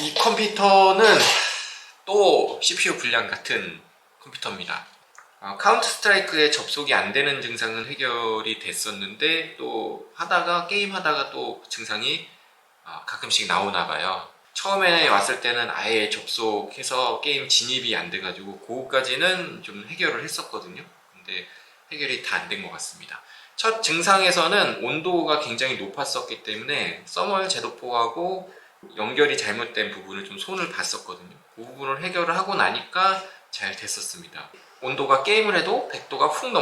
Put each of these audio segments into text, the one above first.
이 컴퓨터는 또 CPU 불량 같은 컴퓨터입니다. 카운터 스트라이크에 접속이 안 되는 증상은 해결이 됐었는데 또 게임 하다가 또 증상이 가끔씩 나오나 봐요. 처음에 왔을 때는 아예 접속해서 게임 진입이 안 돼가지고 그거까지는 좀 해결을 했었거든요. 근데 해결이 다 안 된 것 같습니다. 첫 증상에서는 온도가 굉장히 높았었기 때문에 서멀 제도포하고 연결이 잘못된 부분을 좀 손을 봤었거든요. 그 부분을 해결을 하고 나니까 잘 됐었습니다. 온도가 게임을 해도 100도가 훅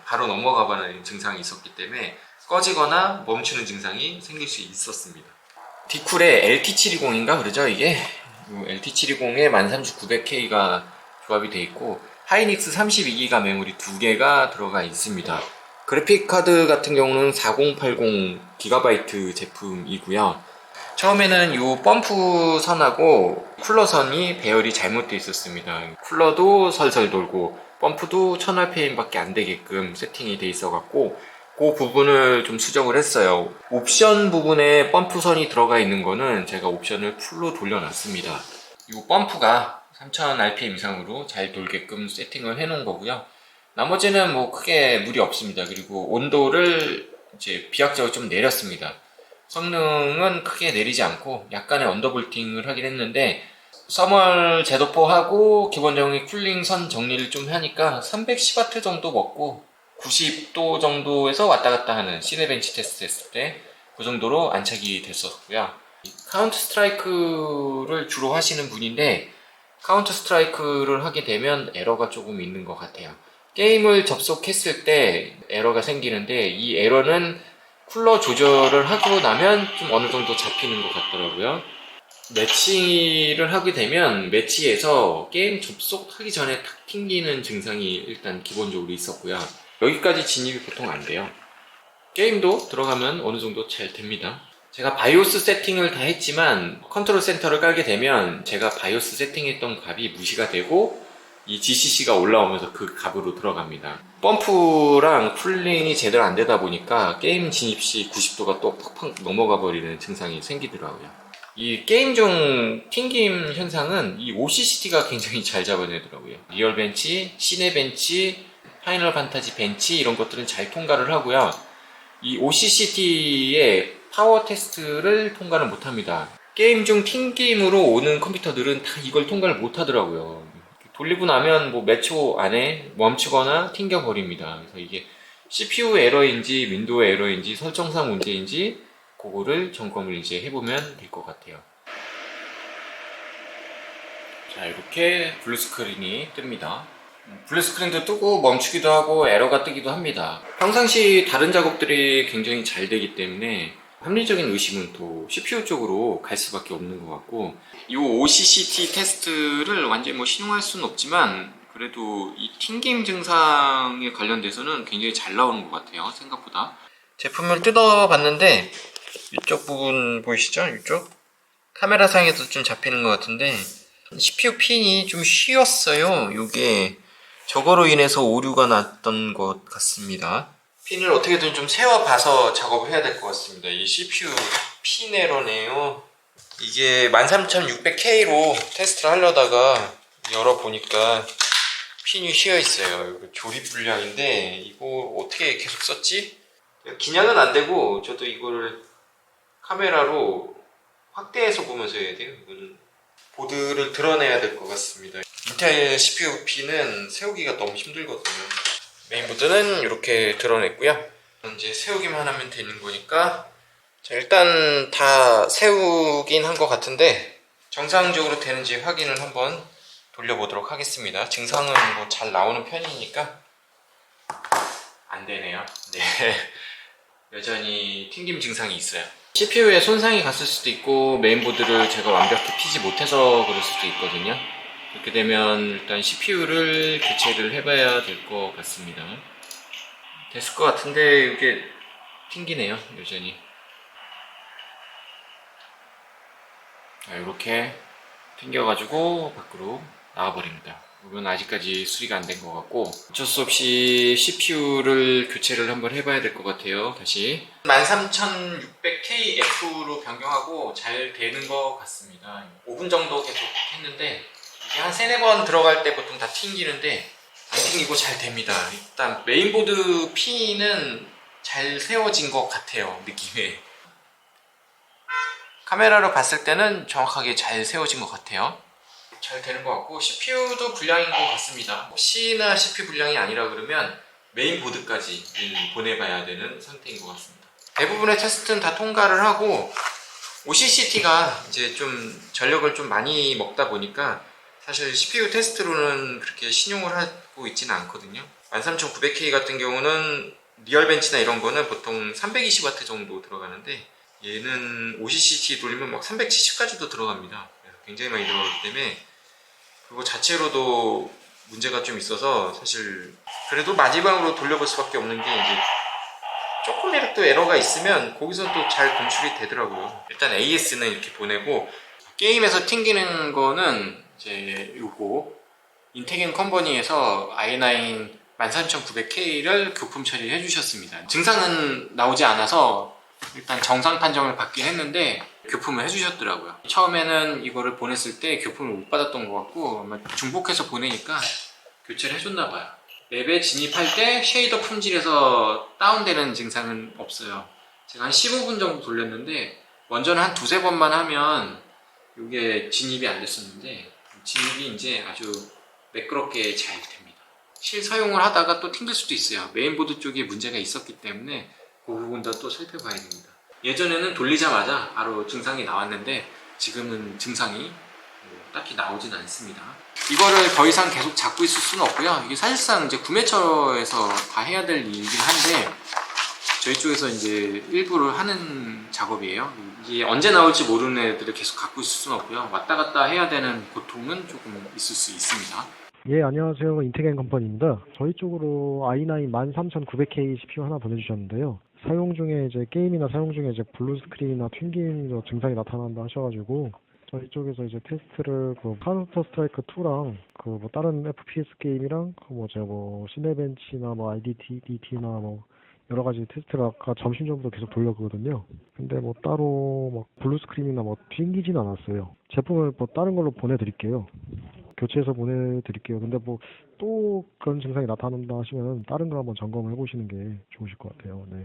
바로 넘어가버리는 증상이 있었기 때문에 꺼지거나 멈추는 증상이 생길 수 있었습니다. 디쿨의 LT720인가 그러죠 이게? LT720에 13900K가 조합이 되어 있고 하이닉스 32기가 메모리 2개가 들어가 있습니다. 그래픽 카드 같은 경우는 4080GB 제품이고요. 처음에는 이 펌프 선하고 쿨러 선이 배열이 잘못되어 있었습니다. 쿨러도 설설 돌고 펌프도 1000rpm 밖에 안 되게끔 세팅이 되어 있어 갖고 그 부분을 좀 수정을 했어요. 옵션 부분에 펌프 선이 들어가 있는 거는 제가 옵션을 풀로 돌려놨습니다. 이 펌프가 3000rpm 이상으로 잘 돌게끔 세팅을 해 놓은 거고요. 나머지는 뭐 크게 무리 없습니다. 그리고 온도를 이제 비약적으로 좀 내렸습니다. 성능은 크게 내리지 않고 약간의 언더볼팅을 하긴 했는데 서멀 제도포하고 기본적인 쿨링 선 정리를 좀 하니까 310W 정도 먹고 90도 정도에서 왔다 갔다 하는 시네벤치 테스트 했을 때 그 정도로 안착이 됐었고요. 카운터 스트라이크를 주로 하시는 분인데 카운터 스트라이크를 하게 되면 에러가 조금 있는 것 같아요. 게임을 접속했을 때 에러가 생기는데 이 에러는 쿨러 조절을 하고 나면 좀 어느 정도 잡히는 것 같더라고요. 매치를 하게 되면 매치에서 게임 접속하기 전에 탁 튕기는 증상이 일단 기본적으로 있었고요. 여기까지 진입이 보통 안 돼요. 게임도 들어가면 어느 정도 잘 됩니다. 제가 바이오스 세팅을 다 했지만 컨트롤 센터를 깔게 되면 제가 바이오스 세팅했던 값이 무시가 되고 이 GCC가 올라오면서 그 값으로 들어갑니다. 펌프랑 쿨링이 제대로 안 되다 보니까 게임 진입 시 90도가 또 팍팍 넘어가 버리는 증상이 생기더라고요. 이 게임 중 튕김 현상은 이 OCCT가 굉장히 잘 잡아내더라고요. 리얼 벤치, 시네 벤치, 파이널 판타지 벤치 이런 것들은 잘 통과를 하고요. 이 OCCT의 파워 테스트를 통과를 못합니다. 게임 중 튕김으로 오는 컴퓨터들은 다 이걸 통과를 못하더라고요. 돌리고 나면 뭐 몇 초 안에 멈추거나 튕겨버립니다. 그래서 이게 CPU 에러인지 윈도우 에러인지 설정상 문제인지 그거를 점검을 이제 해보면 될 것 같아요. 자, 이렇게 블루스크린이 뜹니다. 블루스크린도 뜨고 멈추기도 하고 에러가 뜨기도 합니다. 평상시 다른 작업들이 굉장히 잘 되기 때문에 합리적인 의심은 또 CPU 쪽으로 갈 수밖에 없는 것 같고 이 OCCT 테스트를 완전히 뭐 신용할 수는 없지만 그래도 이 튕김 증상에 관련돼서는 굉장히 잘 나오는 것 같아요. 생각보다. 제품을 뜯어봤는데 이쪽 부분 보이시죠? 이쪽? 카메라 상에서 좀 잡히는 것 같은데 CPU 핀이 좀 휘었어요. 이게 저거로 인해서 오류가 났던 것 같습니다. 핀을 어떻게든 좀 세워봐서 작업을 해야 될 것 같습니다. 이 CPU 핀 에러네요. 이게 13600K로 테스트를 하려다가 열어보니까 핀이 휘어있어요. 이거 조립 불량인데 이거 어떻게 계속 썼지? 기량은 안되고 저도 이거를 카메라로 확대해서 보면서 해야 돼요. 이거는 보드를 드러내야 될 것 같습니다. 인텔 CPU 핀은 세우기가 너무 힘들거든요. 메인보드는 이렇게 드러냈고요. 이제 세우기만 하면 되는 거니까 자, 일단 다 세우긴 한 것 같은데 정상적으로 되는지 확인을 한번 돌려보도록 하겠습니다. 증상은 뭐 잘 나오는 편이니까 안 되네요. 네. 여전히 튕김 증상이 있어요. CPU에 손상이 갔을 수도 있고 메인보드를 제가 완벽히 피지 못해서 그럴 수도 있거든요. 그렇게 되면 일단 CPU를 교체를 해봐야 될 것 같습니다. 됐을 것 같은데 이게 튕기네요. 여전히. 이렇게 튕겨가지고 밖으로 나와버립니다. 이건 아직까지 수리가 안 된 것 같고 어쩔 수 없이 CPU를 교체를 한번 해봐야 될 것 같아요. 다시 13600KF로 변경하고 잘 되는 것 같습니다. 5분 정도 계속 했는데 이게 한 3, 4번 들어갈 때 보통 다 튕기는데 안 튕기고 잘 됩니다. 일단 메인보드 핀은 잘 세워진 것 같아요. 느낌에 카메라로 봤을 때는 정확하게 잘 세워진 것 같아요. 잘 되는 것 같고 CPU도 불량인 것 같습니다. C나 CPU 불량이 아니라 그러면 메인보드까지 보내봐야 되는 상태인 것 같습니다. 대부분의 테스트는 다 통과를 하고 OCCT가 이제 좀 전력을 좀 많이 먹다 보니까 사실 CPU 테스트로는 그렇게 신용을 하고 있지는 않거든요. 13900K 같은 경우는 리얼벤치나 이런 거는 보통 320W 정도 들어가는데 얘는 OCCT 돌리면 막 370까지도 들어갑니다. 그래서 굉장히 많이 들어가기 때문에 그거 자체로도 문제가 좀 있어서 사실 그래도 마지막으로 돌려볼 수밖에 없는 게 이제 조금이라도 에러가 있으면 거기서 또 잘 검출이 되더라고요. 일단 AS는 이렇게 보내고 게임에서 튕기는 거는 이제 요거 인테겐 컴퍼니에서 i9 13900K를 교품 처리해 주셨습니다. 증상은 나오지 않아서 일단 정상 판정을 받긴 했는데 교품을 해주셨더라고요. 처음에는 이거를 보냈을 때 교품을 못 받았던 것 같고 아마 중복해서 보내니까 교체를 해줬나봐요. 맵에 진입할 때 쉐이더 품질에서 다운되는 증상은 없어요. 제가 한 15분 정도 돌렸는데 먼저는 한 두세 번만 하면 이게 진입이 안 됐었는데 진입이 이제 아주 매끄럽게 잘 됩니다. 실사용을 하다가 또 튕길 수도 있어요. 메인보드 쪽에 문제가 있었기 때문에 그 부분도 또 살펴봐야 됩니다. 예전에는 돌리자마자 바로 증상이 나왔는데 지금은 증상이 딱히 나오진 않습니다. 이거를 더 이상 계속 잡고 있을 수는 없고요. 이게 사실상 이제 구매처에서 다 해야 될 일이긴 한데 저희 쪽에서 이제 일부를 하는 작업이에요. 이게 언제 나올지 모르는 애들을 계속 갖고 있을 수는 없고요. 왔다 갔다 해야 되는 고통은 조금 있을 수 있습니다. 예, 안녕하세요. 인테겐 컴퍼니입니다. 저희 쪽으로 i9 13900K CPU 하나 보내주셨는데요. 사용 중에 이제 게임이나 사용 중에 이제 블루 스크린이나 튕김 증상이 나타난다 하셔가지고 저희 쪽에서 이제 테스트를 그 카운터 스트라이크 2랑 그 뭐 다른 FPS 게임이랑 뭐 제가 뭐 시네벤치나 뭐 IDT나 뭐 여러 가지 테스트를 아까 점심 전부터 계속 돌렸거든요. 근데 뭐 따로 막 블루 스크린이나 뭐 튕기진 않았어요. 제품을 뭐 다른 걸로 보내드릴게요. 교체해서 보내드릴게요. 근데 뭐 또 그런 증상이 나타난다 하시면 다른 걸 한번 점검을 해보시는 게 좋으실 것 같아요. 네.